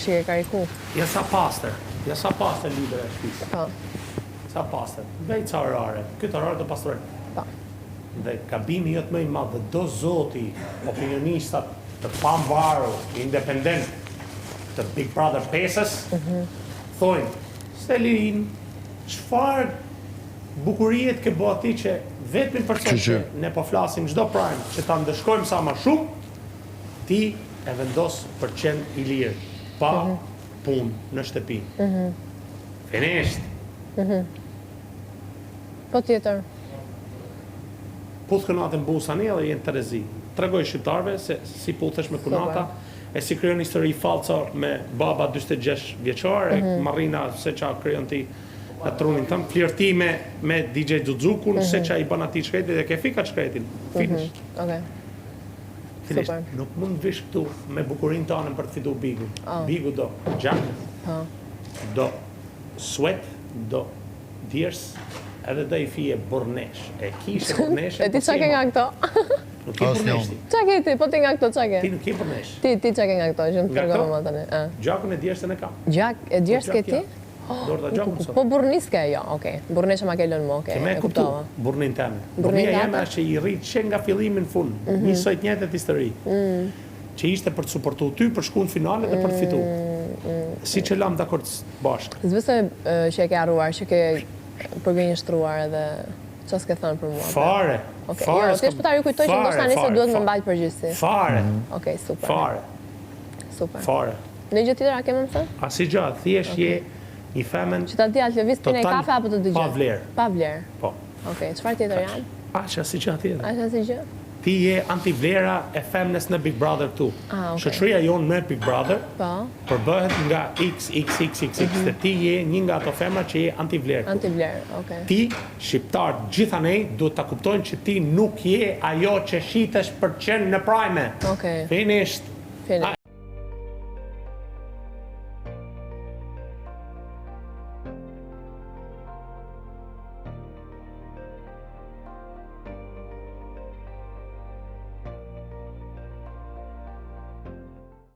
Shike kariku. Ja sa pastër liber e shtëpisë. Po. Sa pastër. Vej ca orare. Këtë orare të pastruar. Po. Dhe gabimi jëtë më i madh, dhe do zoti, opinionistat të pamvarur, independent, të Big Brother 5-ës, thojnë, Stelin, çfarë bukuriet ke bo ati që vetëmin person që ne po flasim çdo prime, që ta ndëshkojmë sa ma shumë, ti e vendos për qenë i lirë, pa punë në shtëpi. Finisht. Po tjetër. Puth kënatën busani edhe jenë të rezi. Tregoj shqiptarve se si puthesh me kunata, e si kryon histori falca me baba 46 vjeqar, e Marina se qa kryon ti në trunin tëmë, flirti me DJ Dzuzukun, se qa i bën ati shkretit dhe ke fika shkretin. Finish. Okej. Finisht. Nuk mund vish këtu me bukurin të anën për të fitu Bigu. Bigu do gjak, do sweat, do djers, edhe do i fije burnesh. E kishe burnesh. E ti qa ke nga këto? Nuk ke burnesh ti. Qa ke ti? Po ti nga këto qa ke? Ti nuk ke burnesh. Ti qa ke nga këto? Që më të tërgojmë më tani. Gjakun e djersën e kam. Gjak, e djerës ke ti? Dorë da gjakun sot. Po burnis ke, jo, okej. Burnesha ma ke lënë më, okej. Keme e kuptu burnin teme. Burnia jeme është që i rritë që nga fillimin fund. Njësojt njëtet histori. Që ishte për të suportu ty, për shku në finale dhe për të fitu. Si që lam dakord bashkë. Zvëse që e ke arruar, që ke përgënjështruar edhe që s'ke thënë për mua? Fare. Jo, ti shpëtar ju kujtoj që ndoshta nisë duhet më mbajt përgjithsi. Fare. Okej, super. Fare. Super. Fare. Në gjë tjetër a ke më më thënë? Asi gjatë, thjesht je një femen që ta di atë lëviz pine kafe apo të dëgjë? Pa vlerë. Pa vlerë. Po. Okej, çfarë tjetër janë? Asha si gjatë tjetër. Asha si gjë? Ti je antivlera e femnes në Big Brother 2. Shoqëria jonë në Big Brother përbëhet nga XXXXX dhe ti je një nga ato femra që je antivlerë. Antivlerë, okej. Ti, shqiptarë gjitha nej, duhet ta kuptojnë që ti nuk je ajo që shitesh për qenë në prime. Okej. Finisht.